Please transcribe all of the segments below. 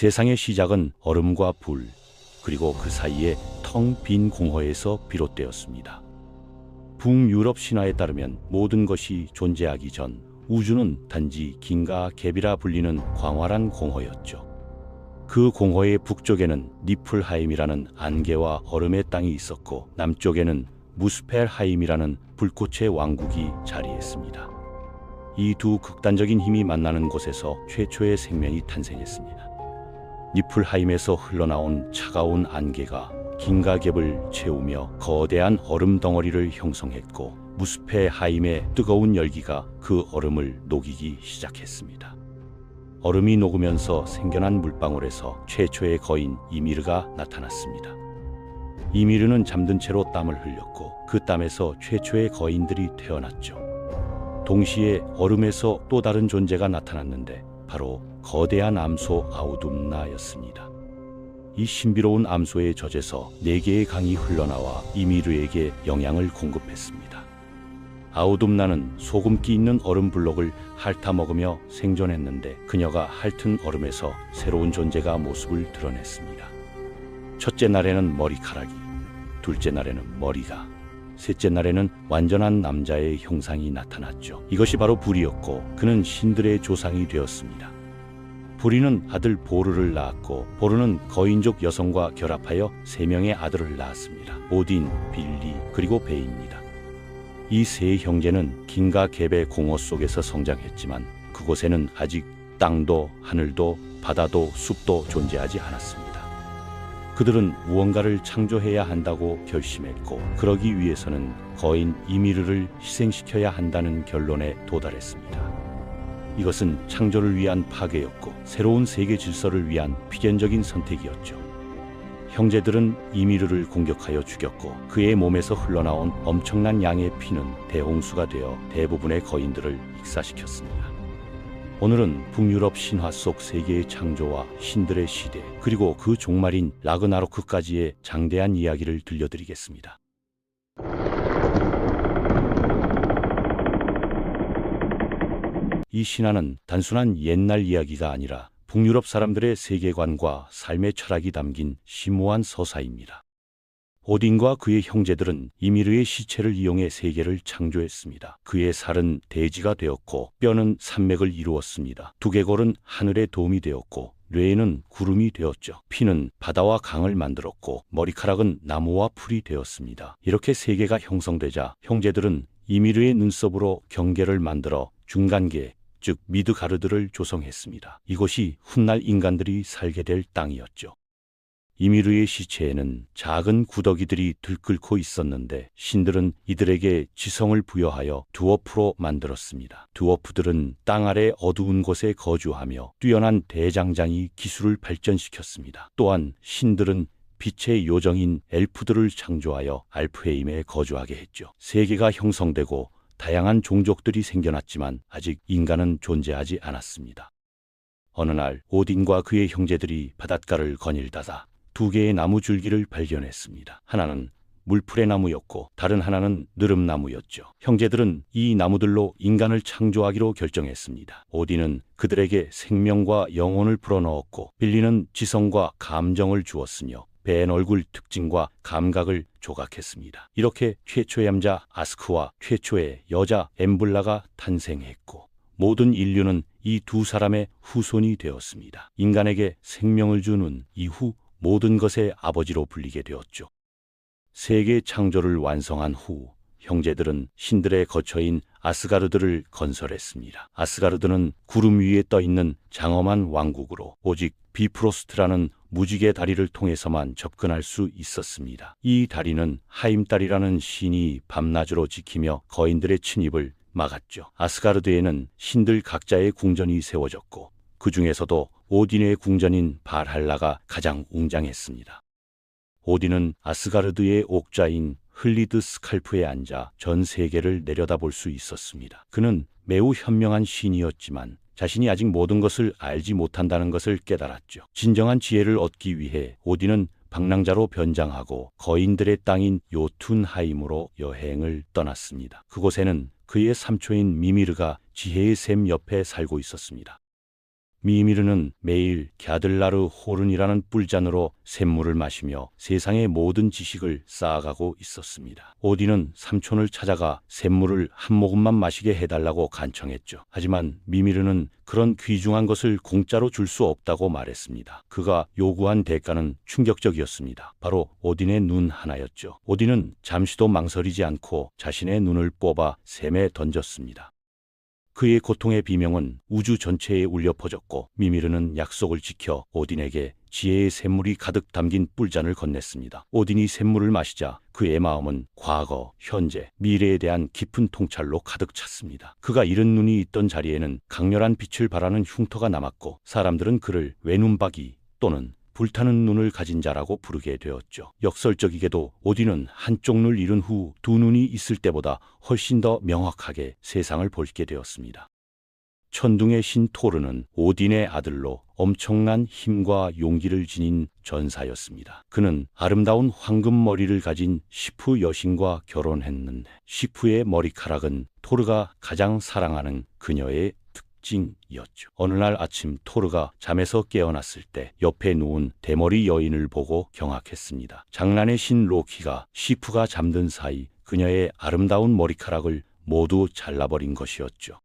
세상의 시작은 얼음과 불, 그리고 그 사이에 텅 빈 공허에서 비롯되었습니다. 북유럽 신화에 따르면 모든 것이 존재하기 전 우주는 단지 긴과 갭이라 불리는 광활한 공허였죠. 그 공허의 북쪽에는 니플하임이라는 안개와 얼음의 땅이 있었고 남쪽에는 무스펠하임이라는 불꽃의 왕국이 자리했습니다. 이 두 극단적인 힘이 만나는 곳에서 최초의 생명이 탄생했습니다. 니플하임에서 흘러나온 차가운 안개가 긴과 갭을 채우며 거대한 얼음 덩어리를 형성했고 무스펠하임의 뜨거운 열기가 그 얼음을 녹이기 시작했습니다. 얼음이 녹으면서 생겨난 물방울에서 최초의 거인 이미르가 나타났습니다. 이미르는 잠든 채로 땀을 흘렸고 그 땀에서 최초의 거인들이 태어났죠. 동시에 얼음에서 또 다른 존재가 나타났는데 바로 거대한 암소 아우둠나였습니다. 이 신비로운 암소의 젖에서 4개의 강이 흘러나와 이미르에게 영양을 공급했습니다. 아우둠나는 소금기 있는 얼음 블록을 핥아 먹으며 생존했는데 그녀가 핥은 얼음에서 새로운 존재가 모습을 드러냈습니다. 첫째 날에는 머리카락이, 둘째 날에는 머리가, 셋째 날에는 완전한 남자의 형상이 나타났죠. 이것이 바로 불이었고 그는 신들의 조상이 되었습니다. 불이는 아들 보르를 낳았고 보르는 거인족 여성과 결합하여 3명의 아들을 낳았습니다. 오딘, 빌리, 그리고 베입니다. 이 세 형제는 긴과 갭의 공허 속에서 성장했지만 그곳에는 아직 땅도 하늘도 바다도 숲도 존재하지 않았습니다. 그들은 무언가를 창조해야 한다고 결심했고 그러기 위해서는 거인 이미르를 희생시켜야 한다는 결론에 도달했습니다. 이것은 창조를 위한 파괴였고 새로운 세계 질서를 위한 필연적인 선택이었죠. 형제들은 이미르를 공격하여 죽였고 그의 몸에서 흘러나온 엄청난 양의 피는 대홍수가 되어 대부분의 거인들을 익사시켰습니다. 오늘은 북유럽 신화 속 세계의 창조와 신들의 시대 그리고 그 종말인 라그나로크까지의 장대한 이야기를 들려드리겠습니다. 이 신화는 단순한 옛날 이야기가 아니라 북유럽 사람들의 세계관과 삶의 철학이 담긴 심오한 서사입니다. 오딘과 그의 형제들은 이미르의 시체를 이용해 세계를 창조했습니다. 그의 살은 대지가 되었고 뼈는 산맥을 이루었습니다. 두개골은 하늘의 도움이 되었고 뇌에는 구름이 되었죠. 피는 바다와 강을 만들었고 머리카락은 나무와 풀이 되었습니다. 이렇게 세계가 형성되자 형제들은 이미르의 눈썹으로 경계를 만들어 중간계, 즉 미드가르드를 조성했습니다. 이곳이 훗날 인간들이 살게 될 땅이었죠. 이미르의 시체에는 작은 구더기들이 들끓고 있었는데 신들은 이들에게 지성을 부여하여 드워프로 만들었습니다. 드워프들은 땅 아래 어두운 곳에 거주하며 뛰어난 대장장이 기술을 발전시켰습니다. 또한 신들은 빛의 요정인 엘프들을 창조하여 알프헤임에 거주하게 했죠. 세계가 형성되고 다양한 종족들이 생겨났지만 아직 인간은 존재하지 않았습니다. 어느 날 오딘과 그의 형제들이 바닷가를 거닐다가 2개의 나무 줄기를 발견했습니다. 하나는 물풀의 나무였고 다른 하나는 느릅나무였죠. 형제들은 이 나무들로 인간을 창조하기로 결정했습니다. 오딘은 그들에게 생명과 영혼을 불어넣었고 빌리는 지성과 감정을 주었으며 벤 얼굴 특징과 감각을 조각했습니다. 이렇게 최초의 남자 아스크와 최초의 여자 엠블라가 탄생했고 모든 인류는 이 2 사람의 후손이 되었습니다. 인간에게 생명을 준 이후 모든 것의 아버지로 불리게 되었죠. 세계 창조를 완성한 후 형제들은 신들의 거처인 아스가르드를 건설했습니다. 아스가르드는 구름 위에 떠있는 장엄한 왕국으로 오직 비프로스트라는 무지개 다리를 통해서만 접근할 수 있었습니다. 이 다리는 하임달이라는 신이 밤낮으로 지키며 거인들의 침입을 막았죠. 아스가르드에는 신들 각자의 궁전이 세워졌고 그 중에서도 오딘의 궁전인 발할라가 가장 웅장했습니다. 오딘은 아스가르드의 옥자인 흘리드 스칼프에 앉아 전 세계를 내려다볼 수 있었습니다. 그는 매우 현명한 신이었지만 자신이 아직 모든 것을 알지 못한다는 것을 깨달았죠. 진정한 지혜를 얻기 위해 오딘은 방랑자로 변장하고 거인들의 땅인 요툰하임으로 여행을 떠났습니다. 그곳에는 그의 삼촌인 미미르가 지혜의 샘 옆에 살고 있었습니다. 미미르는 매일 갸들라르 호른이라는 뿔잔으로 샘물을 마시며 세상의 모든 지식을 쌓아가고 있었습니다. 오딘은 삼촌을 찾아가 샘물을 한 모금만 마시게 해달라고 간청했죠. 하지만 미미르는 그런 귀중한 것을 공짜로 줄 수 없다고 말했습니다. 그가 요구한 대가는 충격적이었습니다. 바로 오딘의 눈 하나였죠. 오딘은 잠시도 망설이지 않고 자신의 눈을 뽑아 샘에 던졌습니다. 그의 고통의 비명은 우주 전체에 울려 퍼졌고 미미르는 약속을 지켜 오딘에게 지혜의 샘물이 가득 담긴 뿔잔을 건넸습니다. 오딘이 샘물을 마시자 그의 마음은 과거, 현재, 미래에 대한 깊은 통찰로 가득 찼습니다. 그가 잃은 눈이 있던 자리에는 강렬한 빛을 발하는 흉터가 남았고 사람들은 그를 외눈박이 또는 불타는 눈을 가진 자라고 부르게 되었죠. 역설적이게도 오딘은 한쪽 눈을 잃은 후 두 눈이 있을 때보다 훨씬 더 명확하게 세상을 보게 되었습니다. 천둥의 신 토르는 오딘의 아들로 엄청난 힘과 용기를 지닌 전사였습니다. 그는 아름다운 황금 머리를 가진 시프 여신과 결혼했는데 시프의 머리카락은 토르가 가장 사랑하는 그녀의 특징이었죠. 어느 날 아침 토르가 잠에서 깨어났을 때 옆에 누운 대머리 여인을 보고 경악했습니다. 장난의 신 로키가 시프가 잠든 사이 그녀의 아름다운 머리카락을 모두 잘라버린 것이었죠.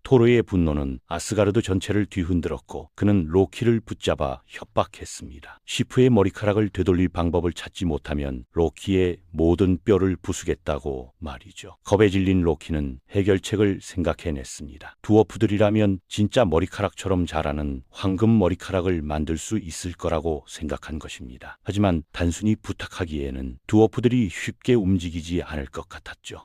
토르의 분노는 아스가르드 전체를 뒤흔들었고 그는 로키를 붙잡아 협박했습니다. 시프의 머리카락을 되돌릴 방법을 찾지 못하면 로키의 모든 뼈를 부수겠다고 말이죠. 겁에 질린 로키는 해결책을 생각해냈습니다. 두어프들이라면 진짜 머리카락처럼 자라는 황금 머리카락을 만들 수 있을 거라고 생각한 것입니다. 하지만 단순히 부탁하기에는 두어프들이 쉽게 움직이지 않을 것 같았죠.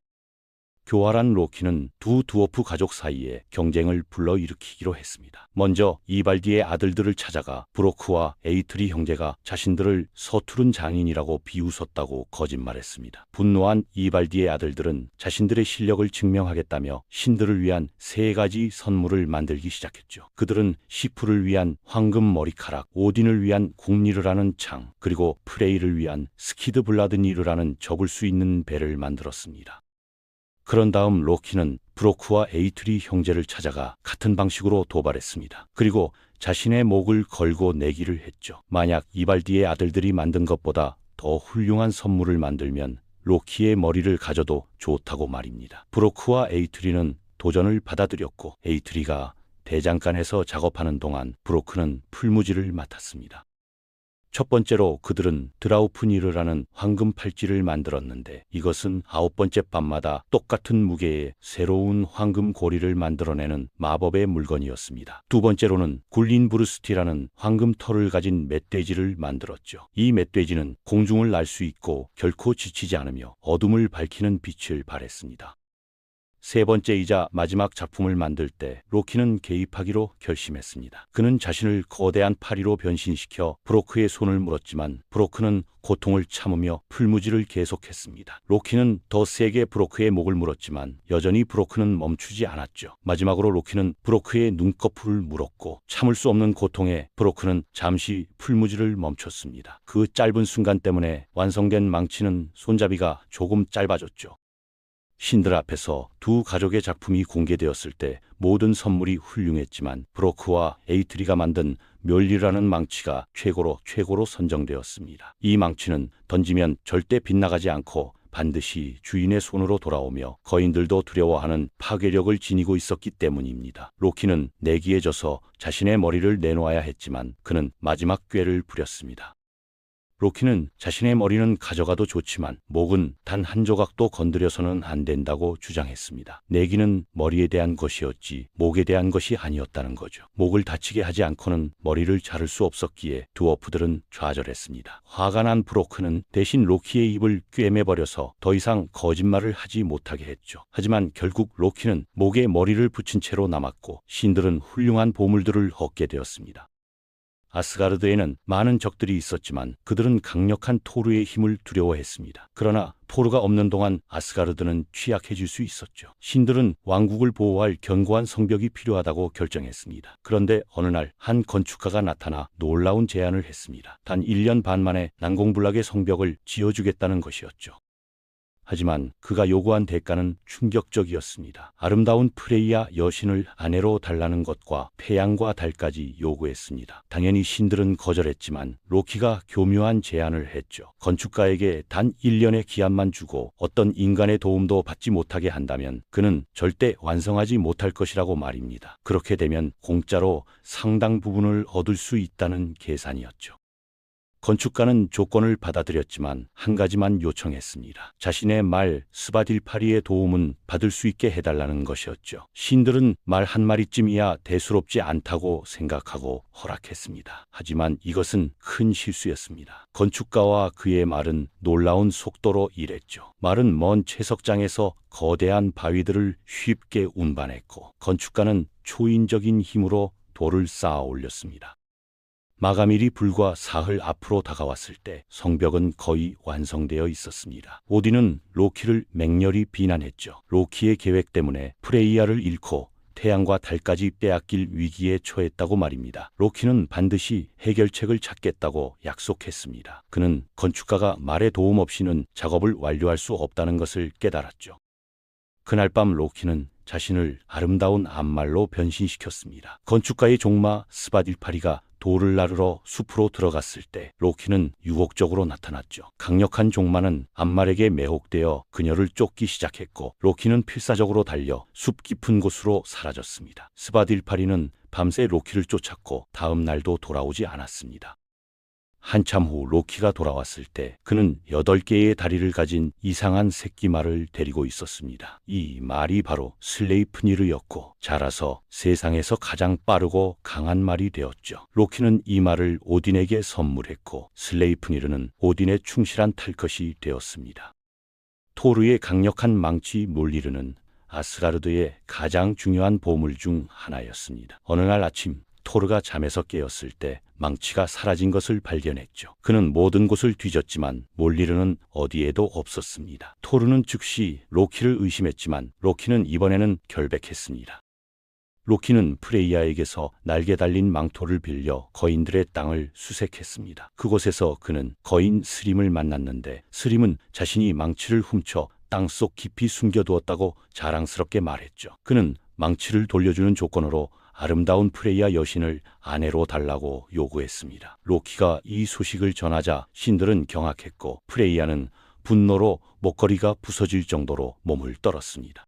교활한 로키는 두 두어프 가족 사이에 경쟁을 불러일으키기로 했습니다. 먼저 이발디의 아들들을 찾아가 브로크와 에이트리 형제가 자신들을 서투른 장인이라고 비웃었다고 거짓말했습니다. 분노한 이발디의 아들들은 자신들의 실력을 증명하겠다며 신들을 위한 3가지 선물을 만들기 시작했죠. 그들은 시프를 위한 황금 머리카락, 오딘을 위한 궁리르라는 창, 그리고 프레이를 위한 스키드 블라드니르라는 접을 수 있는 배를 만들었습니다. 그런 다음 로키는 브로크와 에이트리 형제를 찾아가 같은 방식으로 도발했습니다. 그리고 자신의 목을 걸고 내기를 했죠. 만약 이발디의 아들들이 만든 것보다 더 훌륭한 선물을 만들면 로키의 머리를 가져도 좋다고 말입니다. 브로크와 에이트리는 도전을 받아들였고 에이트리가 대장간에서 작업하는 동안 브로크는 풀무지를 맡았습니다. 첫 번째로 그들은 드라우프니르라는 황금 팔찌를 만들었는데 이것은 9번째 밤마다 똑같은 무게의 새로운 황금 고리를 만들어내는 마법의 물건이었습니다. 두 번째로는 굴린 브루스티라는 황금 털을 가진 멧돼지를 만들었죠. 이 멧돼지는 공중을 날 수 있고 결코 지치지 않으며 어둠을 밝히는 빛을 발했습니다. 세 번째이자 마지막 작품을 만들 때 로키는 개입하기로 결심했습니다. 그는 자신을 거대한 파리로 변신시켜 브로크의 손을 물었지만 브로크는 고통을 참으며 풀무지를 계속했습니다. 로키는 더 세게 브로크의 목을 물었지만 여전히 브로크는 멈추지 않았죠. 마지막으로 로키는 브로크의 눈꺼풀을 물었고 참을 수 없는 고통에 브로크는 잠시 풀무지를 멈췄습니다. 그 짧은 순간 때문에 완성된 망치는 손잡이가 조금 짧아졌죠. 신들 앞에서 두 가족의 작품이 공개되었을 때 모든 선물이 훌륭했지만 브로크와 에이트리가 만든 멸리라는 망치가 최고로 선정되었습니다. 이 망치는 던지면 절대 빗나가지 않고 반드시 주인의 손으로 돌아오며 거인들도 두려워하는 파괴력을 지니고 있었기 때문입니다. 로키는 내기에 져서 자신의 머리를 내놓아야 했지만 그는 마지막 꾀를 부렸습니다. 로키는 자신의 머리는 가져가도 좋지만 목은 단 한 조각도 건드려서는 안 된다고 주장했습니다. 내기는 머리에 대한 것이었지 목에 대한 것이 아니었다는 거죠. 목을 다치게 하지 않고는 머리를 자를 수 없었기에 두어프들은 좌절했습니다. 화가 난 브로크는 대신 로키의 입을 꿰매버려서 더 이상 거짓말을 하지 못하게 했죠. 하지만 결국 로키는 목에 머리를 붙인 채로 남았고 신들은 훌륭한 보물들을 얻게 되었습니다. 아스가르드에는 많은 적들이 있었지만 그들은 강력한 토르의 힘을 두려워했습니다. 그러나 토르가 없는 동안 아스가르드는 취약해질 수 있었죠. 신들은 왕국을 보호할 견고한 성벽이 필요하다고 결정했습니다. 그런데 어느 날 한 건축가가 나타나 놀라운 제안을 했습니다. 단 1년 반 만에 난공불락의 성벽을 지어주겠다는 것이었죠. 하지만 그가 요구한 대가는 충격적이었습니다. 아름다운 프레이야 여신을 아내로 달라는 것과 태양과 달까지 요구했습니다. 당연히 신들은 거절했지만 로키가 교묘한 제안을 했죠. 건축가에게 단 1년의 기한만 주고 어떤 인간의 도움도 받지 못하게 한다면 그는 절대 완성하지 못할 것이라고 말입니다. 그렇게 되면 공짜로 상당 부분을 얻을 수 있다는 계산이었죠. 건축가는 조건을 받아들였지만 한 가지만 요청했습니다. 자신의 말 스바딜파리의 도움은 받을 수 있게 해달라는 것이었죠. 신들은 말 한 마리쯤이야 대수롭지 않다고 생각하고 허락했습니다. 하지만 이것은 큰 실수였습니다. 건축가와 그의 말은 놀라운 속도로 일했죠. 말은 먼 채석장에서 거대한 바위들을 쉽게 운반했고 건축가는 초인적인 힘으로 돌을 쌓아 올렸습니다. 마감일이 불과 사흘 앞으로 다가왔을 때 성벽은 거의 완성되어 있었습니다. 오딘은 로키를 맹렬히 비난했죠. 로키의 계획 때문에 프레이야를 잃고 태양과 달까지 빼앗길 위기에 처했다고 말입니다. 로키는 반드시 해결책을 찾겠다고 약속했습니다. 그는 건축가가 말의 도움 없이는 작업을 완료할 수 없다는 것을 깨달았죠. 그날 밤 로키는 자신을 아름다운 암말로 변신시켰습니다. 건축가의 종마 스바딜파리가 돌을 나르러 숲으로 들어갔을 때 로키는 유혹적으로 나타났죠. 강력한 종마는 암말에게 매혹되어 그녀를 쫓기 시작했고 로키는 필사적으로 달려 숲 깊은 곳으로 사라졌습니다. 스바딜파리는 밤새 로키를 쫓았고 다음 날도 돌아오지 않았습니다. 한참 후 로키가 돌아왔을 때 그는 8개의 다리를 가진 이상한 새끼 말을 데리고 있었습니다. 이 말이 바로 슬레이프니르였고 자라서 세상에서 가장 빠르고 강한 말이 되었죠. 로키는 이 말을 오딘에게 선물했고 슬레이프니르는 오딘의 충실한 탈것이 되었습니다. 토르의 강력한 망치 몰리르는 아스가르드의 가장 중요한 보물 중 하나였습니다. 어느 날 아침 토르가 잠에서 깨었을 때 망치가 사라진 것을 발견했죠. 그는 모든 곳을 뒤졌지만 몰리르는 어디에도 없었습니다. 토르는 즉시 로키를 의심했지만 로키는 이번에는 결백했습니다. 로키는 프레이야에게서 날개 달린 망토를 빌려 거인들의 땅을 수색했습니다. 그곳에서 그는 거인 스림을 만났는데 스림은 자신이 망치를 훔쳐 땅속 깊이 숨겨두었다고 자랑스럽게 말했죠. 그는 망치를 돌려주는 조건으로 아름다운 프레이야 여신을 아내로 달라고 요구했습니다. 로키가 이 소식을 전하자 신들은 경악했고 프레이야는 분노로 목걸이가 부서질 정도로 몸을 떨었습니다.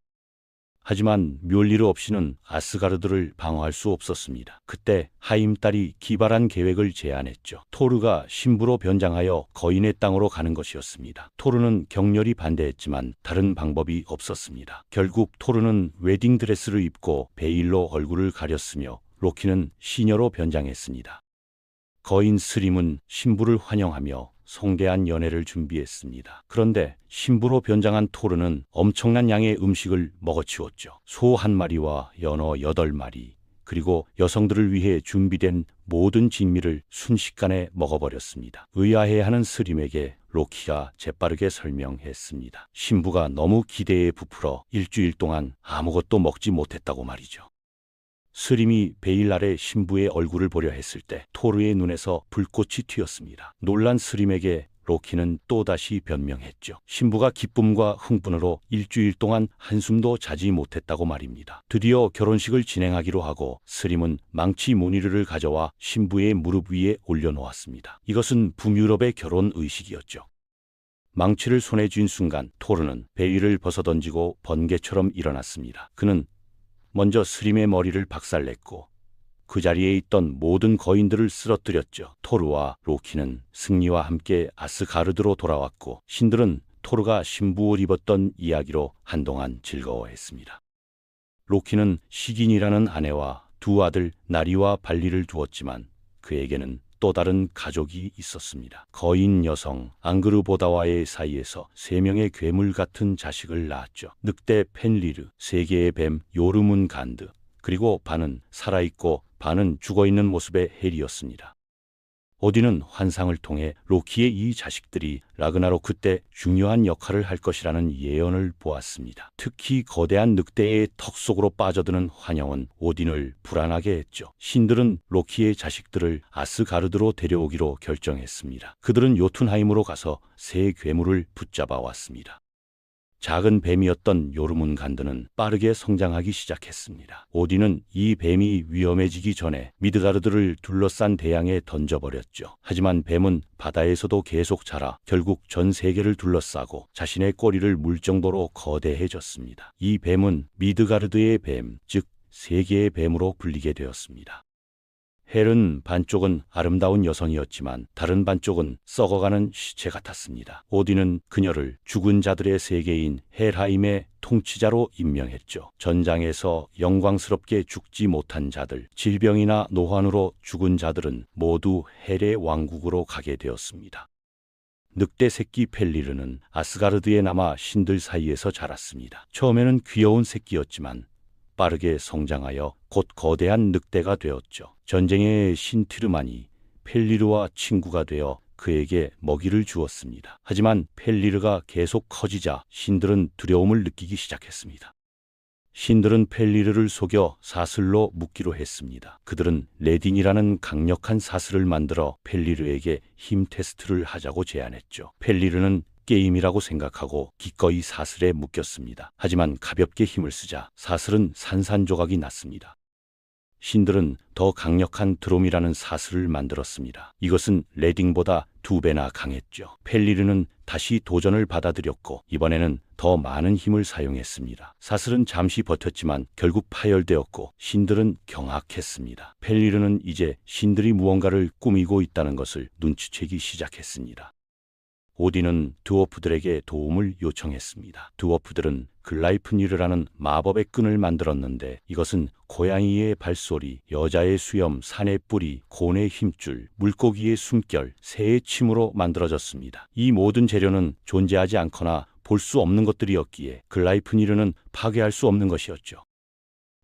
하지만 묠리르 없이는 아스가르드를 방어할 수 없었습니다. 그때 하임 딸이 기발한 계획을 제안했죠. 토르가 신부로 변장하여 거인의 땅으로 가는 것이었습니다. 토르는 격렬히 반대했지만 다른 방법이 없었습니다. 결국 토르는 웨딩드레스를 입고 베일로 얼굴을 가렸으며 로키는 시녀로 변장했습니다. 거인 스림은 신부를 환영하며 성대한 연회를 준비했습니다. 그런데 신부로 변장한 토르는 엄청난 양의 음식을 먹어치웠죠. 소 1마리와 연어 8마리, 그리고 여성들을 위해 준비된 모든 진미를 순식간에 먹어버렸습니다. 의아해하는 스림에게 로키가 재빠르게 설명했습니다. 신부가 너무 기대에 부풀어 일주일 동안 아무것도 먹지 못했다고 말이죠. 스림이 베일 아래 신부의 얼굴을 보려 했을 때 토르의 눈에서 불꽃이 튀었습니다. 놀란 스림에게 로키는 또다시 변명했죠. 신부가 기쁨과 흥분으로 일주일 동안 한숨도 자지 못했다고 말입니다. 드디어 결혼식을 진행하기로 하고 스림은 망치 무늬를 가져와 신부의 무릎 위에 올려놓았습니다. 이것은 북유럽의 결혼 의식이었죠. 망치를 손에 쥔 순간 토르는 베일을 벗어던지고 번개처럼 일어났습니다. 그는 먼저 스림의 머리를 박살냈고 그 자리에 있던 모든 거인들을 쓰러뜨렸죠. 토르와 로키는 승리와 함께 아스가르드로 돌아왔고 신들은 토르가 신부옷 입었던 이야기로 한동안 즐거워했습니다. 로키는 시긴이라는 아내와 2 아들 나리와 발리를 두었지만 그에게는 또 다른 가족이 있었습니다. 거인 여성 앙그르보다와의 사이에서 3명의 괴물 같은 자식을 낳았죠. 늑대 펜리르, 3개의 뱀 요르문간드, 그리고 반은 살아있고 반은 죽어있는 모습의 헬이었습니다. 오딘은 환상을 통해 로키의 이 자식들이 라그나로크 때 중요한 역할을 할 것이라는 예언을 보았습니다. 특히 거대한 늑대의 턱 속으로 빠져드는 환영은 오딘을 불안하게 했죠. 신들은 로키의 자식들을 아스가르드로 데려오기로 결정했습니다. 그들은 요툰하임으로 가서 새 괴물을 붙잡아 왔습니다. 작은 뱀이었던 요르문간드는 빠르게 성장하기 시작했습니다. 오딘은 이 뱀이 위험해지기 전에 미드가르드를 둘러싼 대양에 던져버렸죠. 하지만 뱀은 바다에서도 계속 자라 결국 전 세계를 둘러싸고 자신의 꼬리를 물 정도로 거대해졌습니다. 이 뱀은 미드가르드의 뱀, 즉 세계의 뱀으로 불리게 되었습니다. 헬은 반쪽은 아름다운 여성이었지만 다른 반쪽은 썩어가는 시체 같았습니다. 오딘은 그녀를 죽은 자들의 세계인 헬하임의 통치자로 임명했죠. 전장에서 영광스럽게 죽지 못한 자들, 질병이나 노환으로 죽은 자들은 모두 헬의 왕국으로 가게 되었습니다. 늑대 새끼 펠리르는 아스가르드에 남아 신들 사이에서 자랐습니다. 처음에는 귀여운 새끼였지만 빠르게 성장하여 곧 거대한 늑대가 되었죠. 전쟁의 신 티르만이 펠리르와 친구가 되어 그에게 먹이를 주었습니다. 하지만 펠리르가 계속 커지자 신들은 두려움을 느끼기 시작했습니다. 신들은 펠리르를 속여 사슬로 묶기로 했습니다. 그들은 레딘이라는 강력한 사슬을 만들어 펠리르에게 힘 테스트를 하자고 제안했죠. 펠리르는 게임이라고 생각하고 기꺼이 사슬에 묶였습니다. 하지만 가볍게 힘을 쓰자 사슬은 산산조각이 났습니다. 신들은 더 강력한 드롬이라는 사슬을 만들었습니다. 이것은 레딩보다 2배나 강했죠. 펠리르는 다시 도전을 받아들였고 이번에는 더 많은 힘을 사용했습니다. 사슬은 잠시 버텼지만 결국 파열되었고 신들은 경악했습니다. 펠리르는 이제 신들이 무언가를 꾸미고 있다는 것을 눈치채기 시작했습니다. 오딘은 드워프들에게 도움을 요청했습니다. 드워프들은 글라이프니르라는 마법의 끈을 만들었는데 이것은 고양이의 발소리, 여자의 수염, 산의 뿌리, 곤의 힘줄, 물고기의 숨결, 새의 침으로 만들어졌습니다. 이 모든 재료는 존재하지 않거나 볼 수 없는 것들이었기에 글라이프니르는 파괴할 수 없는 것이었죠.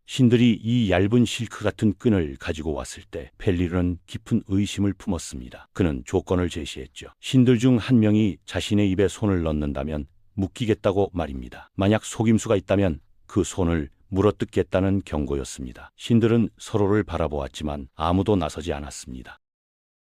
신들이 이 얇은 실크 같은 끈을 가지고 왔을 때 펠리르는 깊은 의심을 품었습니다. 그는 조건을 제시했죠. 신들 중 한 명이 자신의 입에 손을 넣는다면 묶이겠다고 말입니다. 만약 속임수가 있다면 그 손을 물어뜯겠다는 경고였습니다. 신들은 서로를 바라보았지만 아무도 나서지 않았습니다.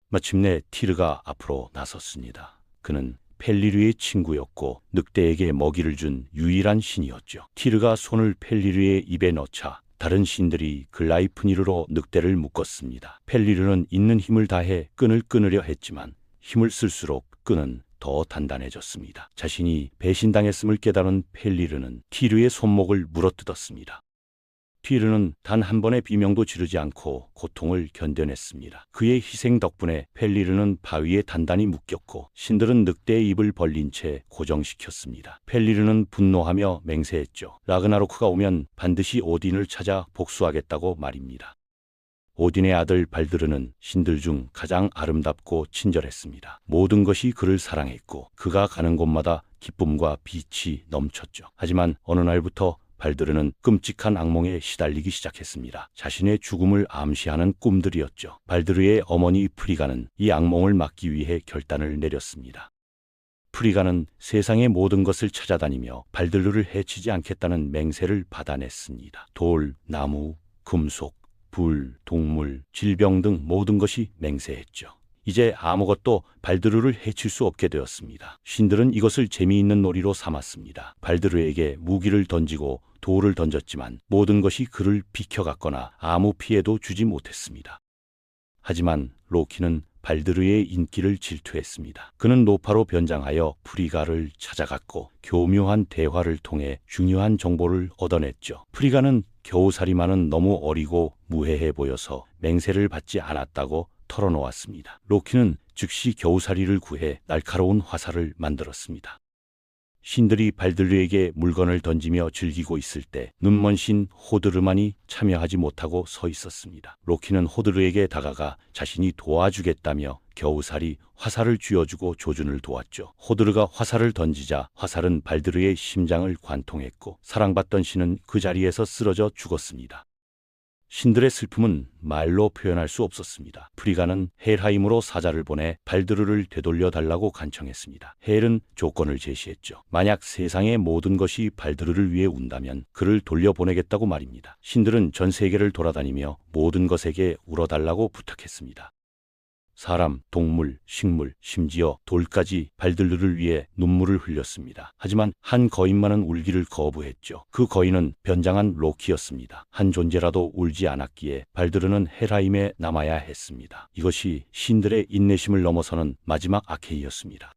마침내 티르가 앞으로 나섰습니다. 그는 펠리르의 친구였고 늑대에게 먹이를 준 유일한 신이었죠. 티르가 손을 펠리르의 입에 넣자 다른 신들이 글라이프니르로 늑대를 묶었습니다. 펠리르는 있는 힘을 다해 끈을 끊으려 했지만 힘을 쓸수록 끈은 더 단단해졌습니다. 자신이 배신당했음을 깨달은 펠리르는 티르의 손목을 물어뜯었습니다. 티르는 단 한 번의 비명도 지르지 않고 고통을 견뎌냈습니다. 그의 희생 덕분에 펠리르는 바위에 단단히 묶였고 신들은 늑대의 입을 벌린 채 고정시켰습니다. 펠리르는 분노하며 맹세했죠. 라그나로크가 오면 반드시 오딘을 찾아 복수하겠다고 말입니다. 오딘의 아들 발드르는 신들 중 가장 아름답고 친절했습니다. 모든 것이 그를 사랑했고 그가 가는 곳마다 기쁨과 빛이 넘쳤죠. 하지만 어느 날부터 발드르는 끔찍한 악몽에 시달리기 시작했습니다. 자신의 죽음을 암시하는 꿈들이었죠. 발드르의 어머니 프리가는 이 악몽을 막기 위해 결단을 내렸습니다. 프리가는 세상의 모든 것을 찾아다니며 발드르를 해치지 않겠다는 맹세를 받아냈습니다. 돌, 나무, 금속, 불, 동물, 질병 등 모든 것이 맹세했죠. 이제 아무것도 발드르를 해칠 수 없게 되었습니다. 신들은 이것을 재미있는 놀이로 삼았습니다. 발드르에게 무기를 던지고 돌을 던졌지만 모든 것이 그를 비켜갔거나 아무 피해도 주지 못했습니다. 하지만 로키는 발드르의 인기를 질투했습니다. 그는 노파로 변장하여 프리가를 찾아갔고 교묘한 대화를 통해 중요한 정보를 얻어냈죠. 프리가는 겨우살이만은 너무 어리고 무해해 보여서 맹세를 받지 않았다고 털어놓았습니다. 로키는 즉시 겨우살이를 구해 날카로운 화살을 만들었습니다. 신들이 발드르에게 물건을 던지며 즐기고 있을 때 눈먼 신 호드르만이 참여하지 못하고 서 있었습니다. 로키는 호드르에게 다가가 자신이 도와주겠다며 겨우살이 화살을 쥐어주고 조준을 도왔죠. 호드르가 화살을 던지자 화살은 발드르의 심장을 관통했고 사랑받던 신은 그 자리에서 쓰러져 죽었습니다. 신들의 슬픔은 말로 표현할 수 없었습니다. 프리가는 헬하임으로 사자를 보내 발드르를 되돌려 달라고 간청했습니다. 헬은 조건을 제시했죠. 만약 세상의 모든 것이 발드르를 위해 운다면 그를 돌려보내겠다고 말입니다. 신들은 전 세계를 돌아다니며 모든 것에게 울어달라고 부탁했습니다. 사람, 동물, 식물, 심지어 돌까지 발들르를 위해 눈물을 흘렸습니다. 하지만 한 거인만은 울기를 거부했죠. 그 거인은 변장한 로키였습니다. 한 존재라도 울지 않았기에 발드르는 헬하임에 남아야 했습니다. 이것이 신들의 인내심을 넘어서는 마지막 아케이였습니다.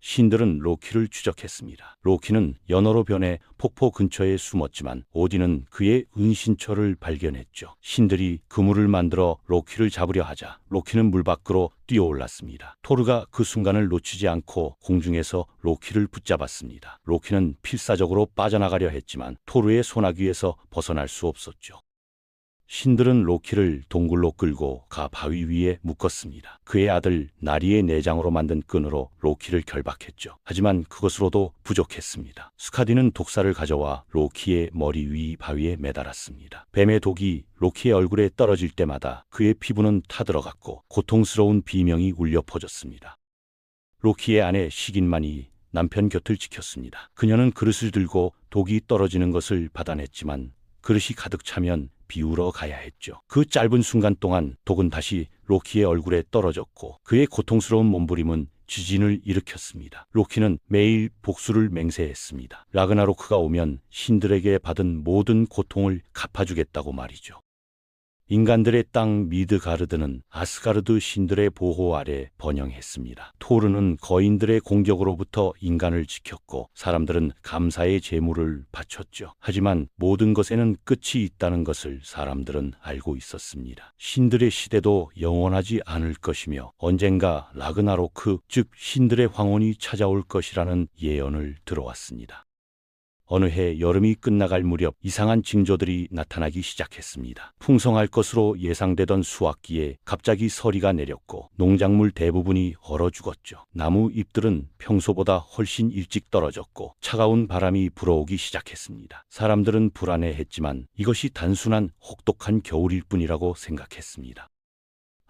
신들은 로키를 추적했습니다. 로키는 연어로 변해 폭포 근처에 숨었지만 오딘은 그의 은신처를 발견했죠. 신들이 그물을 만들어 로키를 잡으려 하자 로키는 물 밖으로 뛰어올랐습니다. 토르가 그 순간을 놓치지 않고 공중에서 로키를 붙잡았습니다. 로키는 필사적으로 빠져나가려 했지만 토르의 소나귀에서 벗어날 수 없었죠. 신들은 로키를 동굴로 끌고 가 바위 위에 묶었습니다. 그의 아들 나리의 내장으로 만든 끈으로 로키를 결박했죠. 하지만 그것으로도 부족했습니다. 스카디는 독사를 가져와 로키의 머리 위 바위에 매달았습니다. 뱀의 독이 로키의 얼굴에 떨어질 때마다 그의 피부는 타들어갔고 고통스러운 비명이 울려 퍼졌습니다. 로키의 아내 시긴만이 남편 곁을 지켰습니다. 그녀는 그릇을 들고 독이 떨어지는 것을 받아냈지만 그릇이 가득 차면 비우러 가야 했죠. 그 짧은 순간 동안 독은 다시 로키의 얼굴에 떨어졌고 그의 고통스러운 몸부림은 지진을 일으켰습니다. 로키는 매일 복수를 맹세했습니다. 라그나로크가 오면 신들에게 받은 모든 고통을 갚아주겠다고 말이죠. 인간들의 땅 미드가르드는 아스가르드 신들의 보호 아래 번영했습니다. 토르는 거인들의 공격으로부터 인간을 지켰고 사람들은 감사의 제물을 바쳤죠. 하지만 모든 것에는 끝이 있다는 것을 사람들은 알고 있었습니다. 신들의 시대도 영원하지 않을 것이며 언젠가 라그나로크, 즉 신들의 황혼이 찾아올 것이라는 예언을 들어왔습니다. 어느 해 여름이 끝나갈 무렵 이상한 징조들이 나타나기 시작했습니다. 풍성할 것으로 예상되던 수확기에 갑자기 서리가 내렸고 농작물 대부분이 얼어 죽었죠. 나무 잎들은 평소보다 훨씬 일찍 떨어졌고 차가운 바람이 불어오기 시작했습니다. 사람들은 불안해했지만 이것이 단순한 혹독한 겨울일 뿐이라고 생각했습니다.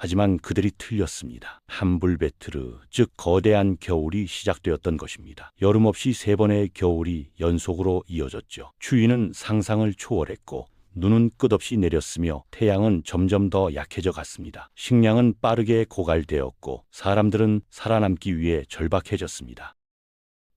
하지만 그들이 틀렸습니다. 함불베트르, 즉 거대한 겨울이 시작되었던 것입니다. 여름 없이 3번의 겨울이 연속으로 이어졌죠. 추위는 상상을 초월했고 눈은 끝없이 내렸으며 태양은 점점 더 약해져 갔습니다. 식량은 빠르게 고갈되었고 사람들은 살아남기 위해 절박해졌습니다.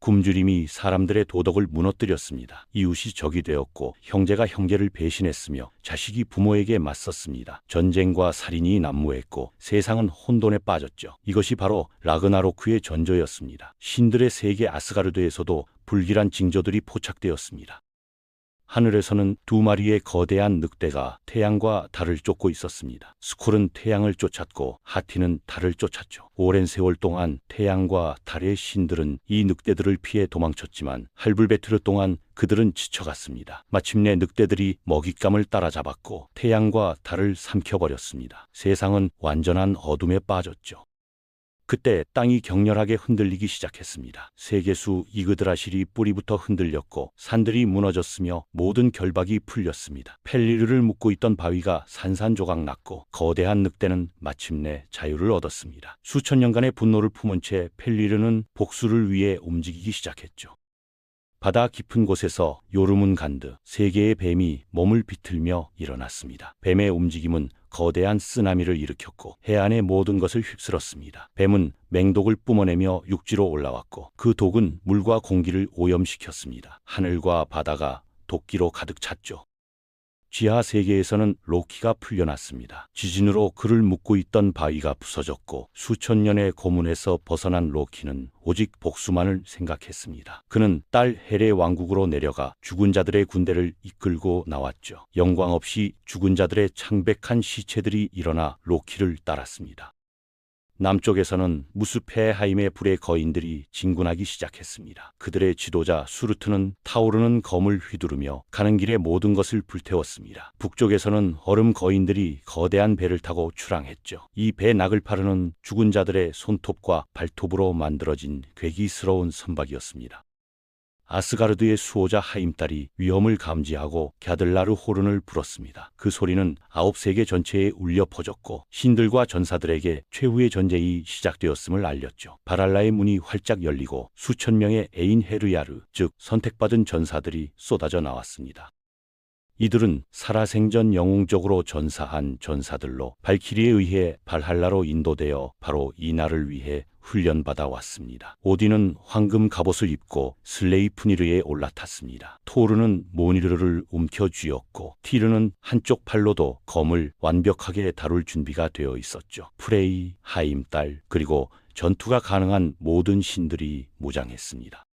굶주림이 사람들의 도덕을 무너뜨렸습니다. 이웃이 적이 되었고 형제가 형제를 배신했으며 자식이 부모에게 맞섰습니다. 전쟁과 살인이 난무했고 세상은 혼돈에 빠졌죠. 이것이 바로 라그나로크의 전조였습니다. 신들의 세계 아스가르드에서도 불길한 징조들이 포착되었습니다. 하늘에서는 2마리의 거대한 늑대가 태양과 달을 쫓고 있었습니다. 스콜은 태양을 쫓았고 하티는 달을 쫓았죠. 오랜 세월 동안 태양과 달의 신들은 이 늑대들을 피해 도망쳤지만 할불베트르 동안 그들은 지쳐갔습니다. 마침내 늑대들이 먹잇감을 따라잡았고 태양과 달을 삼켜버렸습니다. 세상은 완전한 어둠에 빠졌죠. 그때 땅이 격렬하게 흔들리기 시작했습니다. 세계수 이그드라실이 뿌리부터 흔들렸고 산들이 무너졌으며 모든 결박이 풀렸습니다. 펠리르를 묶고 있던 바위가 산산조각 났고 거대한 늑대는 마침내 자유를 얻었습니다. 수천 년간의 분노를 품은 채 펠리르는 복수를 위해 움직이기 시작했죠. 바다 깊은 곳에서 요르문간드, 3개의 뱀이 몸을 비틀며 일어났습니다. 뱀의 움직임은 거대한 쓰나미를 일으켰고 해안의 모든 것을 휩쓸었습니다. 뱀은 맹독을 뿜어내며 육지로 올라왔고 그 독은 물과 공기를 오염시켰습니다. 하늘과 바다가 도끼로 가득 찼죠. 지하 세계에서는 로키가 풀려났습니다. 지진으로 그를 묶고 있던 바위가 부서졌고 수천 년의 고문에서 벗어난 로키는 오직 복수만을 생각했습니다. 그는 딸 헬의 왕국으로 내려가 죽은 자들의 군대를 이끌고 나왔죠. 영광 없이 죽은 자들의 창백한 시체들이 일어나 로키를 따랐습니다. 남쪽에서는 무스페하임의 불의 거인들이 진군하기 시작했습니다. 그들의 지도자 수르트는 타오르는 검을 휘두르며 가는 길에 모든 것을 불태웠습니다. 북쪽에서는 얼음 거인들이 거대한 배를 타고 출항했죠. 이 배 나글파르는 죽은 자들의 손톱과 발톱으로 만들어진 괴기스러운 선박이었습니다. 아스가르드의 수호자 하임딸이 위험을 감지하고 갸들라르 호른을 불었습니다. 그 소리는 9세계 전체에 울려 퍼졌고 신들과 전사들에게 최후의 전쟁이 시작되었음을 알렸죠. 바랄라의 문이 활짝 열리고 수천 명의 에인 헤르야르, 즉 선택받은 전사들이 쏟아져 나왔습니다. 이들은 살아생전 영웅적으로 전사한 전사들로 발키리에 의해 발할라로 인도되어 바로 이 날을 위해 훈련받아 왔습니다. 오딘은 황금 갑옷을 입고 슬레이프니르에 올라탔습니다. 토르는 모니르를 움켜쥐었고 티르는 한쪽 팔로도 검을 완벽하게 다룰 준비가 되어 있었죠. 프레이, 하임달, 그리고 전투가 가능한 모든 신들이 무장했습니다.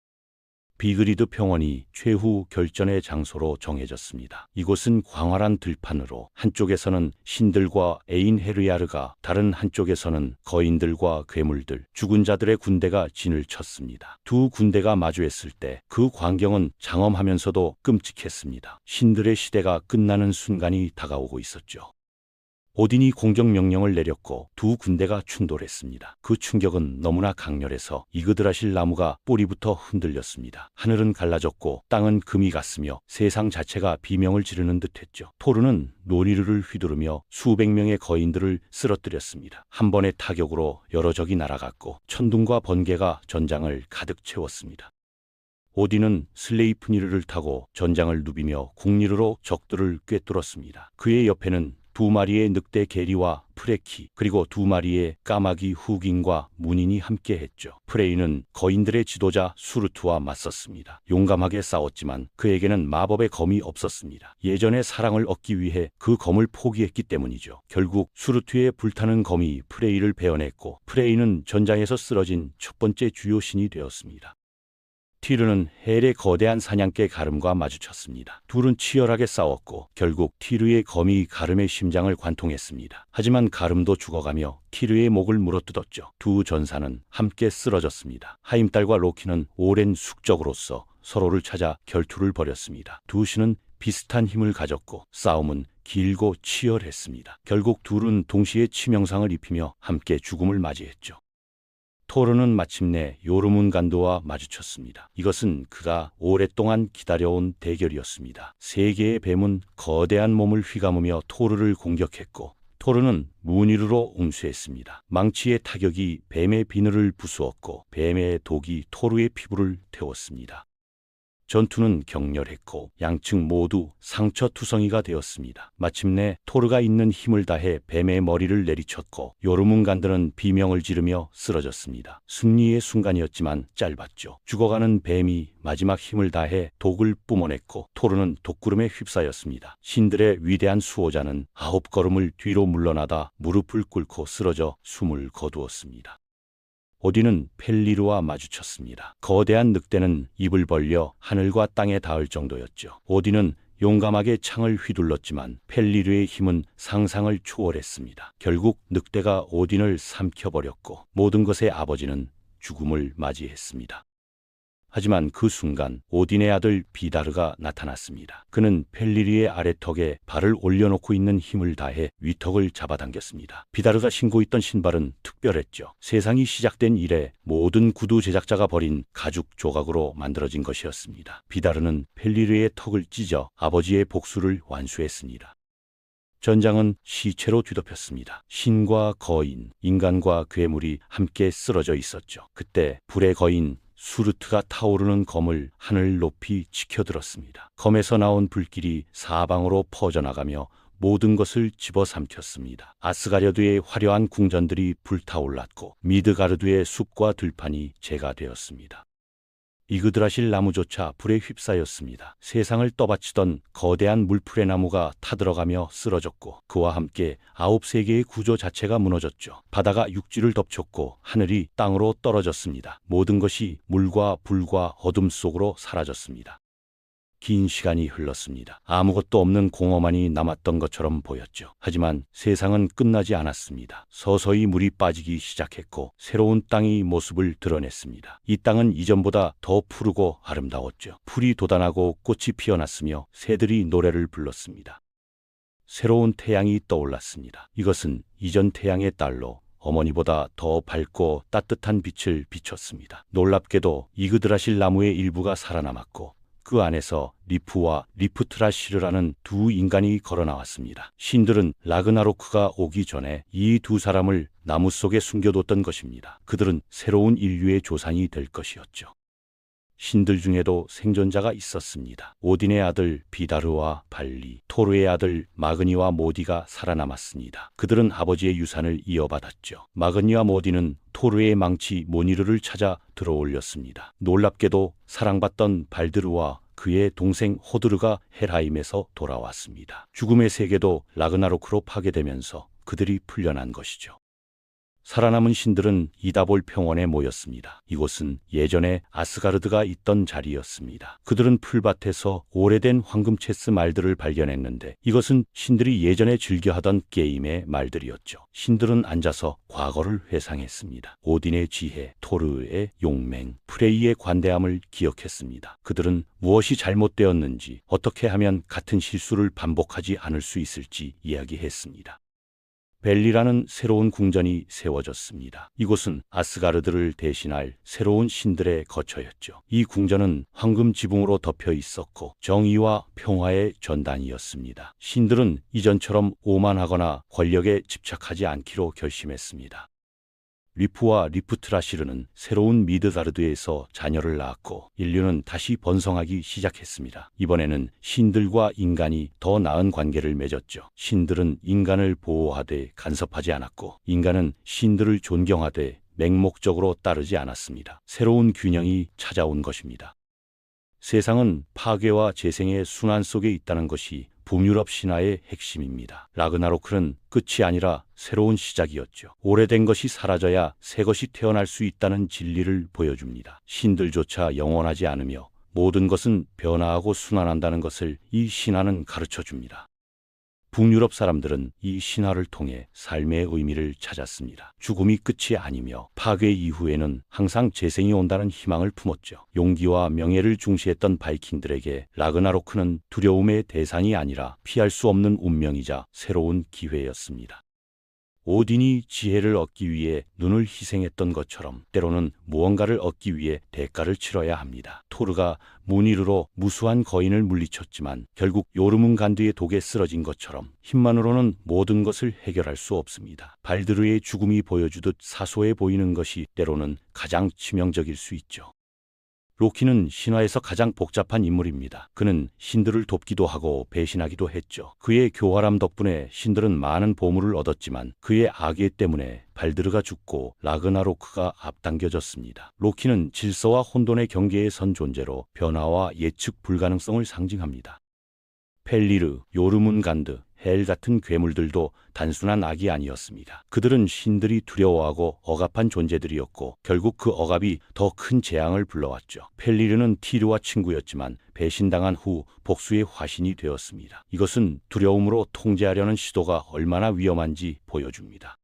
비그리드 평원이 최후 결전의 장소로 정해졌습니다. 이곳은 광활한 들판으로 한쪽에서는 신들과 에인헤르야르가, 다른 한쪽에서는 거인들과 괴물들, 죽은 자들의 군대가 진을 쳤습니다. 두 군대가 마주했을 때 그 광경은 장엄하면서도 끔찍했습니다. 신들의 시대가 끝나는 순간이 다가오고 있었죠. 오딘이 공격명령을 내렸고 두 군대가 충돌했습니다. 그 충격은 너무나 강렬해서 이그드라실 나무가 뿌리부터 흔들렸습니다. 하늘은 갈라졌고 땅은 금이 갔으며 세상 자체가 비명을 지르는 듯했죠. 토르는 노니르를 휘두르며 수백 명의 거인들을 쓰러뜨렸습니다. 한 번의 타격으로 여러 적이 날아갔고 천둥과 번개가 전장을 가득 채웠습니다. 오딘은 슬레이프니르를 타고 전장을 누비며 국리르로 적들을 꿰뚫었습니다. 그의 옆에는 두 마리의 늑대 게리와 프레키, 그리고 두 마리의 까마귀 후긴과 문인이 함께했죠. 프레이는 거인들의 지도자 수르트와 맞섰습니다. 용감하게 싸웠지만 그에게는 마법의 검이 없었습니다. 예전의 사랑을 얻기 위해 그 검을 포기했기 때문이죠. 결국 수르트의 불타는 검이 프레이를 베어냈고 프레이는 전장에서 쓰러진 첫 번째 주요 신이 되었습니다. 티르는 헬의 거대한 사냥개 가름과 마주쳤습니다. 둘은 치열하게 싸웠고 결국 티르의 검이 가름의 심장을 관통했습니다. 하지만 가름도 죽어가며 티르의 목을 물어뜯었죠. 두 전사는 함께 쓰러졌습니다. 하임달과 로키는 오랜 숙적으로서 서로를 찾아 결투를 벌였습니다. 두 신은 비슷한 힘을 가졌고 싸움은 길고 치열했습니다. 결국 둘은 동시에 치명상을 입히며 함께 죽음을 맞이했죠. 토르는 마침내 요르문간드와 마주쳤습니다. 이것은 그가 오랫동안 기다려온 대결이었습니다. 세 개의 뱀은 거대한 몸을 휘감으며 토르를 공격했고 토르는 무니르로 응수했습니다. 망치의 타격이 뱀의 비늘을 부수었고 뱀의 독이 토르의 피부를 태웠습니다. 전투는 격렬했고 양측 모두 상처투성이가 되었습니다. 마침내 토르가 있는 힘을 다해 뱀의 머리를 내리쳤고 요르문간드는 비명을 지르며 쓰러졌습니다. 승리의 순간이었지만 짧았죠. 죽어가는 뱀이 마지막 힘을 다해 독을 뿜어냈고 토르는 독구름에 휩싸였습니다. 신들의 위대한 수호자는 9걸음을 뒤로 물러나다 무릎을 꿇고 쓰러져 숨을 거두었습니다. 오딘은 펠리르와 마주쳤습니다. 거대한 늑대는 입을 벌려 하늘과 땅에 닿을 정도였죠. 오딘은 용감하게 창을 휘둘렀지만 펠리르의 힘은 상상을 초월했습니다. 결국 늑대가 오딘을 삼켜버렸고 모든 것의 아버지는 죽음을 맞이했습니다. 하지만 그 순간 오딘의 아들 비다르가 나타났습니다. 그는 펠리르의 아래턱에 발을 올려놓고 있는 힘을 다해 위턱을 잡아당겼습니다. 비다르가 신고 있던 신발은 특별했죠. 세상이 시작된 이래 모든 구두 제작자가 버린 가죽 조각으로 만들어진 것이었습니다. 비다르는 펠리르의 턱을 찢어 아버지의 복수를 완수했습니다. 전장은 시체로 뒤덮였습니다. 신과 거인, 인간과 괴물이 함께 쓰러져 있었죠. 그때 불의 거인 수르트가 타오르는 검을 하늘 높이 치켜들었습니다. 검에서 나온 불길이 사방으로 퍼져나가며 모든 것을 집어삼켰습니다. 아스가려드의 화려한 궁전들이 불타올랐고 미드가르드의 숲과 들판이 재가 되었습니다. 이그드라실 나무조차 불에 휩싸였습니다. 세상을 떠받치던 거대한 물풀의 나무가 타들어가며 쓰러졌고 그와 함께 9세계의 구조 자체가 무너졌죠. 바다가 육지를 덮쳤고 하늘이 땅으로 떨어졌습니다. 모든 것이 물과 불과 어둠 속으로 사라졌습니다. 긴 시간이 흘렀습니다. 아무것도 없는 공허만이 남았던 것처럼 보였죠. 하지만 세상은 끝나지 않았습니다. 서서히 물이 빠지기 시작했고 새로운 땅이 모습을 드러냈습니다. 이 땅은 이전보다 더 푸르고 아름다웠죠. 풀이 돋아나고 꽃이 피어났으며 새들이 노래를 불렀습니다. 새로운 태양이 떠올랐습니다. 이것은 이전 태양의 딸로 어머니보다 더 밝고 따뜻한 빛을 비췄습니다. 놀랍게도 이그드라실 나무의 일부가 살아남았고 그 안에서 리프와 리프트라시르라는 두 인간이 걸어 나왔습니다. 신들은 라그나로크가 오기 전에 이 두 사람을 나무 속에 숨겨뒀던 것입니다. 그들은 새로운 인류의 조상이 될 것이었죠. 신들 중에도 생존자가 있었습니다. 오딘의 아들 비다르와 발리, 토르의 아들 마그니와 모디가 살아남았습니다. 그들은 아버지의 유산을 이어받았죠. 마그니와 모디는 토르의 망치 모니르를 찾아 들어올렸습니다. 놀랍게도 사랑받던 발드르와 그의 동생 호드르가 헬하임에서 돌아왔습니다. 죽음의 세계도 라그나로크로 파괴되면서 그들이 풀려난 것이죠. 살아남은 신들은 이다볼 평원에 모였습니다. 이곳은 예전에 아스가르드가 있던 자리였습니다. 그들은 풀밭에서 오래된 황금 체스 말들을 발견했는데 이것은 신들이 예전에 즐겨하던 게임의 말들이었죠. 신들은 앉아서 과거를 회상했습니다. 오딘의 지혜, 토르의 용맹, 프레이의 관대함을 기억했습니다. 그들은 무엇이 잘못되었는지, 어떻게 하면 같은 실수를 반복하지 않을 수 있을지 이야기했습니다. 벨리라는 새로운 궁전이 세워졌습니다. 이곳은 아스가르드를 대신할 새로운 신들의 거처였죠. 이 궁전은 황금 지붕으로 덮여 있었고 정의와 평화의 전단이었습니다. 신들은 이전처럼 오만하거나 권력에 집착하지 않기로 결심했습니다. 리프와 리프트라시르는 새로운 미드가르드에서 자녀를 낳았고 인류는 다시 번성하기 시작했습니다. 이번에는 신들과 인간이 더 나은 관계를 맺었죠. 신들은 인간을 보호하되 간섭하지 않았고 인간은 신들을 존경하되 맹목적으로 따르지 않았습니다. 새로운 균형이 찾아온 것입니다. 세상은 파괴와 재생의 순환 속에 있다는 것이 북유럽 신화의 핵심입니다. 라그나로크는 끝이 아니라 새로운 시작이었죠. 오래된 것이 사라져야 새 것이 태어날 수 있다는 진리를 보여줍니다. 신들조차 영원하지 않으며 모든 것은 변화하고 순환한다는 것을 이 신화는 가르쳐줍니다. 북유럽 사람들은 이 신화를 통해 삶의 의미를 찾았습니다. 죽음이 끝이 아니며 파괴 이후에는 항상 재생이 온다는 희망을 품었죠. 용기와 명예를 중시했던 바이킹들에게 라그나로크는 두려움의 대상이 아니라 피할 수 없는 운명이자 새로운 기회였습니다. 오딘이 지혜를 얻기 위해 눈을 희생했던 것처럼 때로는 무언가를 얻기 위해 대가를 치러야 합니다. 토르가 무니르로 무수한 거인을 물리쳤지만 결국 요르문간드의 독에 쓰러진 것처럼 힘만으로는 모든 것을 해결할 수 없습니다. 발드르의 죽음이 보여주듯 사소해 보이는 것이 때로는 가장 치명적일 수 있죠. 로키는 신화에서 가장 복잡한 인물입니다. 그는 신들을 돕기도 하고 배신하기도 했죠. 그의 교활함 덕분에 신들은 많은 보물을 얻었지만 그의 악의 때문에 발드르가 죽고 라그나로크가 앞당겨졌습니다. 로키는 질서와 혼돈의 경계에 선 존재로 변화와 예측 불가능성을 상징합니다. 펠리르, 요르문간드, 헬 같은 괴물들도 단순한 악이 아니었습니다. 그들은 신들이 두려워하고 억압한 존재들이었고 결국 그 억압이 더 큰 재앙을 불러왔죠. 펠리르는 티르와 친구였지만 배신당한 후 복수의 화신이 되었습니다. 이것은 두려움으로 통제하려는 시도가 얼마나 위험한지 보여줍니다.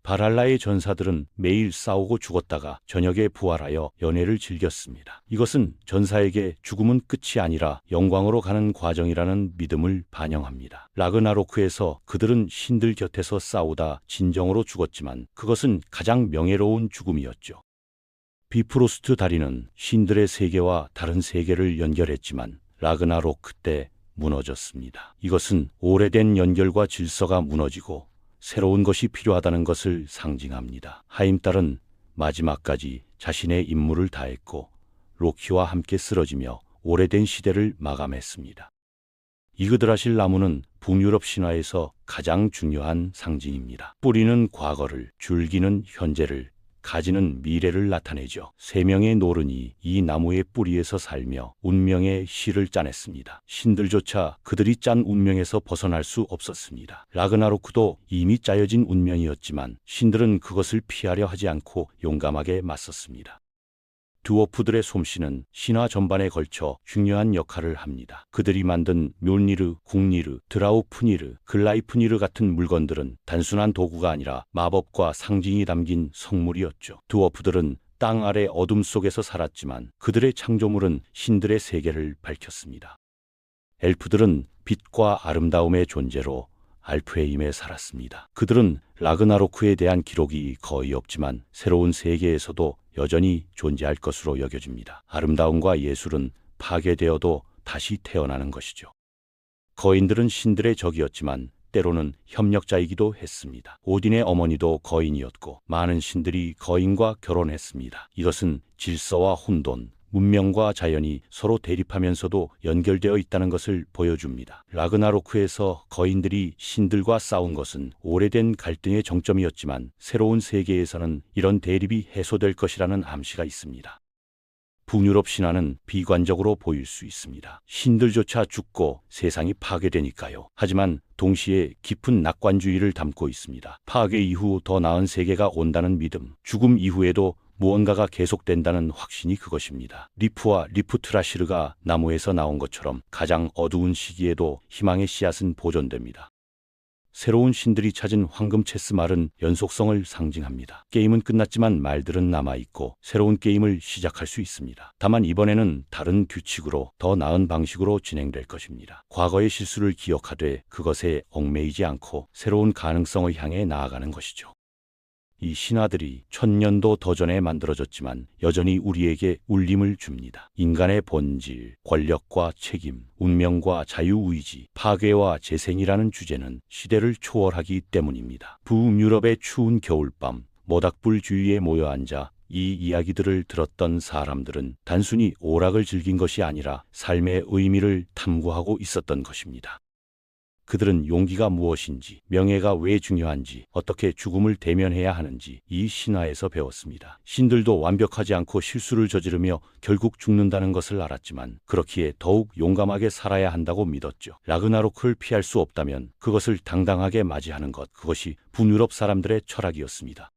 바랄라의 전사들은 매일 싸우고 죽었다가 저녁에 부활하여 연애를 즐겼습니다. 이것은 전사에게 죽음은 끝이 아니라 영광으로 가는 과정이라는 믿음을 반영합니다. 라그나로크에서 그들은 신들 곁에서 싸우다 진정으로 죽었지만 그것은 가장 명예로운 죽음이었죠. 비프로스트 다리는 신들의 세계와 다른 세계를 연결했지만 라그나로크 때 무너졌습니다. 이것은 오래된 연결과 질서가 무너지고 새로운 것이 필요하다는 것을 상징합니다. 하임딸은 마지막까지 자신의 임무를 다했고 로키와 함께 쓰러지며 오래된 시대를 마감했습니다. 이그드라실 나무는 북유럽 신화에서 가장 중요한 상징입니다. 뿌리는 과거를, 줄기는 현재를, 가지는 미래를 나타내죠. 세 명의 노른이 이 나무의 뿌리에서 살며 운명의 시를 짜냈습니다. 신들조차 그들이 짠 운명에서 벗어날 수 없었습니다. 라그나로크도 이미 짜여진 운명이었지만 신들은 그것을 피하려 하지 않고 용감하게 맞섰습니다. 드워프들의 솜씨는 신화 전반에 걸쳐 중요한 역할을 합니다. 그들이 만든 묠니르, 국니르, 드라우프니르, 글라이프니르 같은 물건들은 단순한 도구가 아니라 마법과 상징이 담긴 성물이었죠. 드워프들은 땅 아래 어둠 속에서 살았지만 그들의 창조물은 신들의 세계를 밝혔습니다. 엘프들은 빛과 아름다움의 존재로 알프헤임에 살았습니다. 그들은 라그나로크에 대한 기록이 거의 없지만 새로운 세계에서도 여전히 존재할 것으로 여겨집니다. 아름다움과 예술은 파괴되어도 다시 태어나는 것이죠. 거인들은 신들의 적이었지만 때로는 협력자이기도 했습니다. 오딘의 어머니도 거인이었고 많은 신들이 거인과 결혼했습니다. 이것은 질서와 혼돈, 문명과 자연이 서로 대립하면서도 연결되어 있다는 것을 보여줍니다. 라그나로크에서 거인들이 신들과 싸운 것은 오래된 갈등의 정점이었지만 새로운 세계에서는 이런 대립이 해소될 것이라는 암시가 있습니다. 북유럽 신화는 비관적으로 보일 수 있습니다. 신들조차 죽고 세상이 파괴되니까요. 하지만 동시에 깊은 낙관주의를 담고 있습니다. 파괴 이후 더 나은 세계가 온다는 믿음, 죽음 이후에도 무언가가 계속된다는 확신이 그것입니다. 리프와 리프트라시르가 나무에서 나온 것처럼 가장 어두운 시기에도 희망의 씨앗은 보존됩니다. 새로운 신들이 찾은 황금 체스말은 연속성을 상징합니다. 게임은 끝났지만 말들은 남아있고 새로운 게임을 시작할 수 있습니다. 다만 이번에는 다른 규칙으로 더 나은 방식으로 진행될 것입니다. 과거의 실수를 기억하되 그것에 얽매이지 않고 새로운 가능성을 향해 나아가는 것이죠. 이 신화들이 천년도 더 전에 만들어졌지만 여전히 우리에게 울림을 줍니다. 인간의 본질, 권력과 책임, 운명과 자유의지, 파괴와 재생이라는 주제는 시대를 초월하기 때문입니다. 북유럽의 추운 겨울밤, 모닥불 주위에 모여 앉아 이 이야기들을 들었던 사람들은 단순히 오락을 즐긴 것이 아니라 삶의 의미를 탐구하고 있었던 것입니다. 그들은 용기가 무엇인지, 명예가 왜 중요한지, 어떻게 죽음을 대면해야 하는지 이 신화에서 배웠습니다. 신들도 완벽하지 않고 실수를 저지르며 결국 죽는다는 것을 알았지만 그렇기에 더욱 용감하게 살아야 한다고 믿었죠. 라그나로크를 피할 수 없다면 그것을 당당하게 맞이하는 것, 그것이 북유럽 사람들의 철학이었습니다.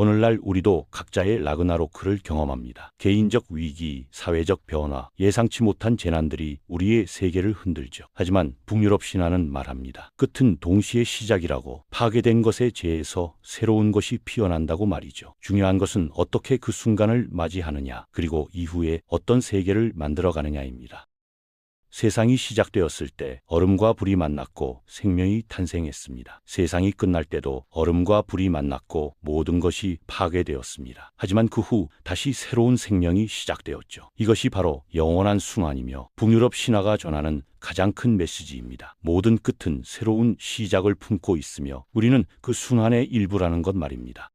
오늘날 우리도 각자의 라그나로크를 경험합니다. 개인적 위기, 사회적 변화, 예상치 못한 재난들이 우리의 세계를 흔들죠. 하지만 북유럽 신화는 말합니다. 끝은 동시에 시작이라고, 파괴된 것의 재에서 새로운 것이 피어난다고 말이죠. 중요한 것은 어떻게 그 순간을 맞이하느냐, 그리고 이후에 어떤 세계를 만들어가느냐입니다. 세상이 시작되었을 때 얼음과 불이 만났고 생명이 탄생했습니다. 세상이 끝날 때도 얼음과 불이 만났고 모든 것이 파괴되었습니다. 하지만 그 후 다시 새로운 생명이 시작되었죠. 이것이 바로 영원한 순환이며 북유럽 신화가 전하는 가장 큰 메시지입니다. 모든 끝은 새로운 시작을 품고 있으며 우리는 그 순환의 일부라는 것 말입니다.